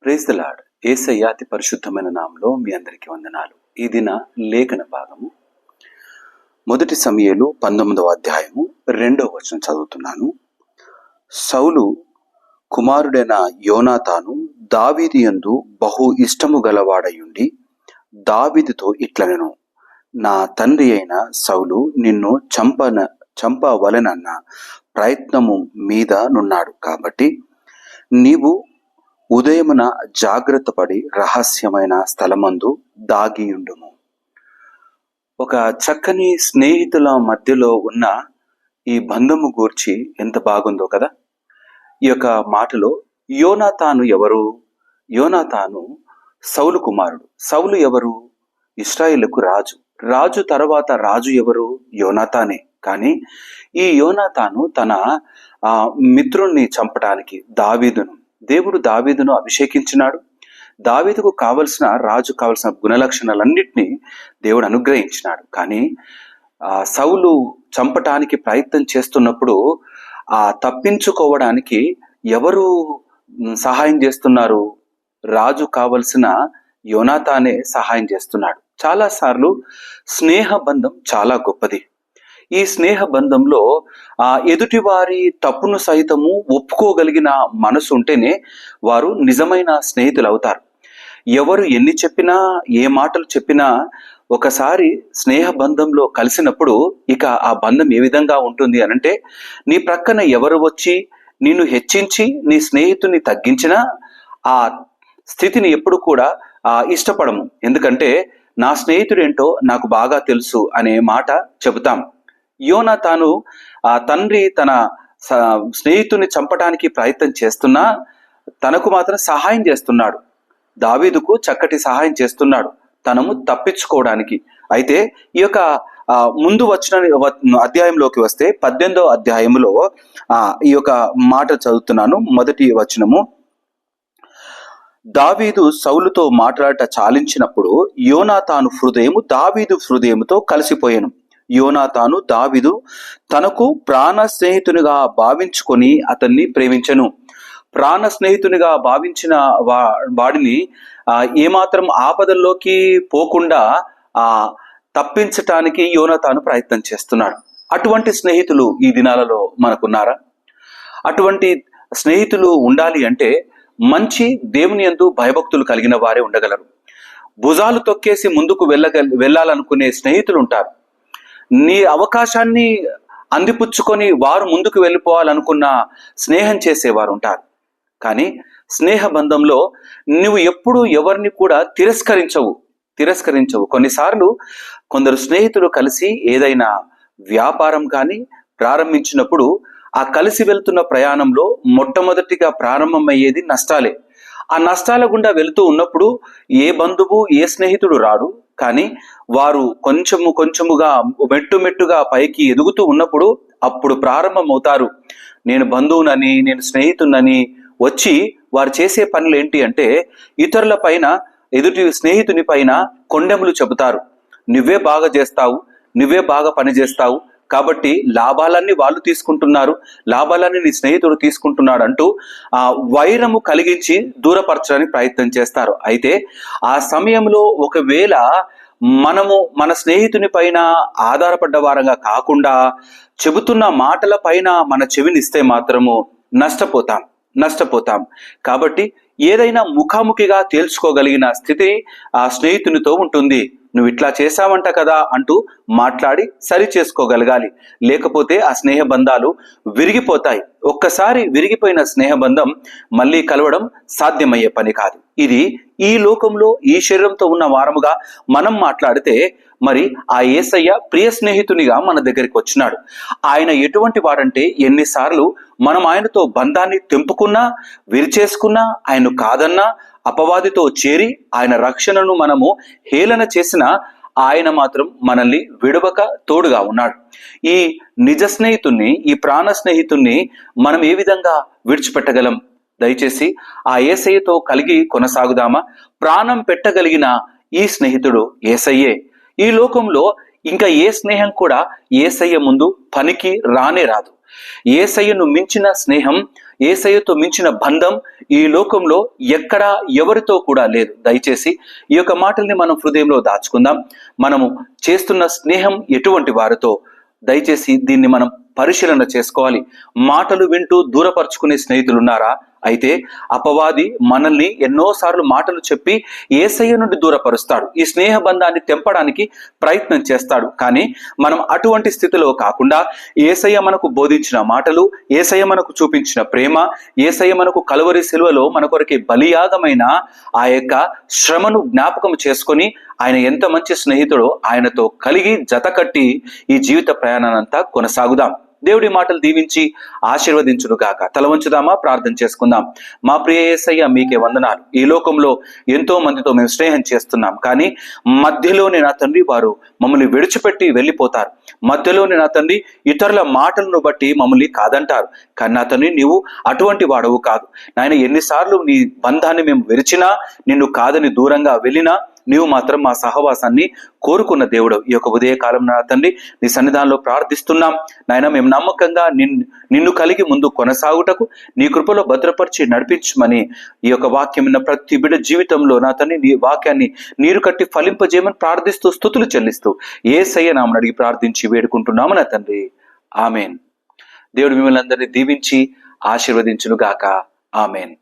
Praise the lord. యేసయ్య అతి పరిశుద్ధమైన నామములో మీ అందరికీ వందనాలు. ఈ దిన లేఖన భాగము మొదటి సమూయేలు 19వ అధ్యాయము 2వ వచనం చదువుతున్నాను. సౌలు కుమారుడైన యోనాతాను దావీదు యందు బహు ఇష్టము గలవాడయుండి దావీదుతో ఇట్లనెను, నా తండ్రి అయిన సౌలు నిన్ను చంపవలెనన్న ప్రయత్నము మీద నున్నాడు. కాబట్టి నీవు ఉదయమున జాగ్రత్త పడి రహస్యమైన స్థలమందు దాగియుండుము. ఒక చక్కని స్నేహితుల మధ్యలో ఉన్న ఈ బంధము గూర్చి ఎంత బాగుందో కదా. ఈ యొక్క మాటలో యోనాతాను ఎవరు? యోనాతాను సౌలు కుమారుడు. సౌలు ఎవరు? ఇశ్రాయేలుకు రాజు. రాజు తర్వాత రాజు ఎవరు? యోనాతానే. కానీ ఈ యోనాతాను తన మిత్రుణ్ణి చంపడానికి దేవుడు దావీదును అభిషేకించినాడు. దావీదుకు రాజు కావలసిన గుణలక్షణాలన్నింటినీ దేవుడు అనుగ్రహించినాడు. కానీ సౌలు చంపటానికి ప్రయత్నం చేస్తున్నప్పుడు తప్పించుకోవడానికి ఎవరు సహాయం చేస్తున్నారు? రాజు కావలసిన యోనాతానే సహాయం చేస్తున్నాడు. చాలాసార్లు స్నేహ బంధం చాలా గొప్పది. ఈ స్నేహ బంధంలో ఎదుటి వారి తప్పును సైతము ఒప్పుకోగలిగిన మనసు ఉంటేనే వారు నిజమైన స్నేహితులు అవుతారు. ఎవరు ఎన్ని చెప్పినా, ఏ మాటలు చెప్పినా ఒకసారి స్నేహ బంధంలో కలిసినప్పుడు ఇక ఆ బంధం ఏ విధంగా ఉంటుంది అనంటే, నీ ప్రక్కన ఎవరు వచ్చి నిన్ను హెచ్చించి నీ స్నేహితుని తగ్గించినా ఆ స్థితిని ఎప్పుడు కూడా ఇష్టపడము. ఎందుకంటే నా స్నేహితుడేంటో నాకు బాగా తెలుసు అనే మాట చెబుతాం. యోనాతాను తండ్రి తన స్నేహితుని చంపడానికి ప్రయత్నం చేస్తున్నా తనకు మాత్రం సహాయం చేస్తున్నాడు. దావీదుకు చక్కటి సహాయం చేస్తున్నాడు తనము తప్పించుకోవడానికి. అయితే ఈ యొక్క ముందు వచ్చిన అధ్యాయంలోకి వస్తే 18వ అధ్యాయంలో ఈ యొక్క మాట చదువుతున్నాను. మొదటి వచనము, దావీదు సౌలుతో మాట్లాడట చాలించినప్పుడు యోనాతాను హృదయము దావీదు హృదయముతో కలిసిపోయాను. యోనాతాను దావీదు తనకు ప్రాణ స్నేహితునిగా భావించుకొని అతన్ని ప్రేమించెను. ప్రాణ స్నేహితునిగా భావించిన వాడిని ఏమాత్రం ఆపదల్లోకి పోకుండా తప్పించటానికి యోనాతాను ప్రయత్నం చేస్తున్నాడు. అటువంటి స్నేహితులు ఈ దినాలలో మనకున్నారా? అటువంటి స్నేహితులు ఉండాలి అంటే మంచి దేవుని యందు భయభక్తులు కలిగిన వారే ఉండగలరు. భుజాలు తొక్కేసి ముందుకు వెళ్ళాలనుకునే స్నేహితులు ఉంటారు. నీ అవకాశాన్ని అందిపుచ్చుకొని వారు ముందుకు వెళ్ళిపోవాలనుకున్న స్నేహం చేసేవారు ఉంటారు. కానీ స్నేహ బంధంలో నువ్వు ఎప్పుడు ఎవరిని కూడా తిరస్కరించవు. కొన్నిసార్లు కొందరు స్నేహితులు కలిసి ఏదైనా వ్యాపారం కానీ ప్రారంభించినప్పుడు ఆ కలిసి వెళ్తున్న ప్రయాణంలో మొట్టమొదటిగా ప్రారంభమయ్యేది నష్టాలే. ఆ నష్టాల గుండా వెళుతూ ఉన్నప్పుడు ఏ బంధువు, ఏ స్నేహితుడు రాడు. కానీ వారు కొంచెముగా మెట్టుగా పైకి ఎదుగుతూ ఉన్నప్పుడు అప్పుడు ప్రారంభమవుతారు. నేను బంధువునని, నేను స్నేహితునని వచ్చి వారు చేసే పనులు ఏంటి అంటే ఇతరుల పైన, ఎదుటి స్నేహితుని పైన కొండెములు చెబుతారు. నువ్వే బాగా చేస్తావు, నువ్వే బాగా పని చేస్తావు, కాబట్టి లాభాలన్నీ వాళ్ళు తీసుకుంటున్నారు, లాభాలన్నీ నీ స్నేహితుడు తీసుకుంటున్నాడు అంటూ వైరము కలిగించి దూరపరచడానికి ప్రయత్నం చేస్తారు. అయితే ఆ సమయంలో ఒకవేళ మనము మన స్నేహితుని పైన ఆధారపడ్డ వారంగా కాకుండా చెబుతున్న మాటల పైన మన చెవినిస్తే మాత్రము నష్టపోతాం. కాబట్టి ఏదైనా ముఖాముఖిగా తేల్చుకోగలిగిన స్థితి ఆ స్నేహితునితో ఉంటుంది. నువ్వు ఇట్లా చేశావంట కదా అంటూ మాట్లాడి సరి చేసుకోగలగాలి. లేకపోతే ఆ స్నేహ బంధాలు విరిగిపోతాయి. ఒక్కసారి విరిగిపోయిన స్నేహ బంధం మళ్ళీ కలవడం సాధ్యమయ్యే పని కాదు. ఇది ఈ లోకంలో ఈ శరీరంతో ఉన్న వారముగా మనం మాట్లాడితే, మరి ఆ యేసయ్య ప్రియ స్నేహితునిగా మన దగ్గరికి వచ్చినాడు. ఆయన ఎటువంటి వాడంటే ఎన్నిసార్లు మనం ఆయనతో బంధాన్ని తెంపుకున్నా, విరిచేసుకున్నా, ఆయన కాదన్నా, అపవాదితో చేరి ఆయన రక్షణను మనము హేళన చేసిన ఆయన మాత్రం మనల్ని విడవక తోడుగా ఉన్నాడు. ఈ నిజ స్నేహితుణ్ణి, ఈ ప్రాణ స్నేహితుణ్ణి మనం ఏ విధంగా విడిచిపెట్టగలం? దయచేసి ఆ యేసయ్యతో కలిగి కొనసాగుదామా? ప్రాణం పెట్టగలిగిన ఈ స్నేహితుడు యేసయ్యే. ఈ లోకంలో ఇంకా ఏ స్నేహం కూడా యేసయ్య ముందు పనికి రానే రాదు. యేసయ్యను మించిన స్నేహం యేసయ్యతో మించిన బంధం ఈ లోకంలో ఎక్కడా ఎవరితో కూడా లేదు. దయచేసి ఈ యొక్క మాటల్ని మనం హృదయంలో దాచుకుందాం. మనము చేస్తున్న స్నేహం ఎటువంటి వారితో, దయచేసి దీన్ని మనం పరిశీలన చేసుకోవాలి. మాటలు వింటూ దూరపరుచుకునే స్నేహితులు ఉన్నారా? అయితే అపవాది మనల్ని ఎన్నోసార్లు మాటలు చెప్పి యేసయ్య నుండి దూరపరుస్తాడు. ఈ స్నేహ బంధాన్ని తెంపడానికి ప్రయత్నం చేస్తాడు. కానీ మనం అటువంటి స్థితిలో కాకుండా యేసయ్య మనకు బోధించిన మాటలు, యేసయ్య మనకు చూపించిన ప్రేమ, యేసయ్య మనకు కలువరి శిలువలో మన కొరకి బలియాగమైన ఆ యొక్క శ్రమను జ్ఞాపకం చేసుకొని ఆయన ఎంత మంచి స్నేహితుడో ఆయనతో కలిగి జతకట్టి ఈ జీవిత ప్రయాణానంతా కొనసాగుదాం. దేవుడి మాటలు దీవించి ఆశీర్వదించును గాక. తల వంచుదామా, ప్రార్థన చేసుకుందాం. మా ప్రియ యేసయ్య, మీకే వందనాలు. ఈ లోకంలో ఎంతో మందితో మేము స్నేహం చేస్తున్నాం, కానీ మధ్యలోనే నా తండ్రి వారు మమ్మల్ని విడిచిపెట్టి వెళ్ళిపోతారు. మధ్యలోనే నా తండ్రి ఇతరుల మాటలను బట్టి మమ్మల్ని కాదంటారు. కానీ నా తండ్రి నీవు అటువంటి వాడవు కాదు నాయన. ఎన్నిసార్లు నీ బంధాన్ని మేము విరిచినా, నిన్ను కాదని దూరంగా వెళ్ళినా, నీవు మాత్రం మా సహవాసాన్ని కోరుకున్న దేవుడు. ఈ యొక్క ఉదయకాలం నా తండ్రి నీ సన్నిధానంలో ప్రార్థిస్తున్నాం నాయన. మేము నమ్మకంగా నిన్ను కలిగి ముందు కొనసాగుటకు నీ కృపలో భద్రపరిచి నడిపించమని ఈ యొక్క వాక్యం ఉన్న ప్రతి బిడ్డ జీవితంలో నా తండ్రి నీ వాక్యాన్ని నీరు కట్టి ఫలింపజేయమని ప్రార్థిస్తూ స్తుతులు చెల్లిస్తూ యేసయ్య నామమున అడిగి ప్రార్థించి వేడుకుంటున్నాము నా తండ్రి. ఆమెన్. దేవుడు మిమ్మల్ని అందరినీ దీవించి ఆశీర్వదించును గాక. ఆమెన్.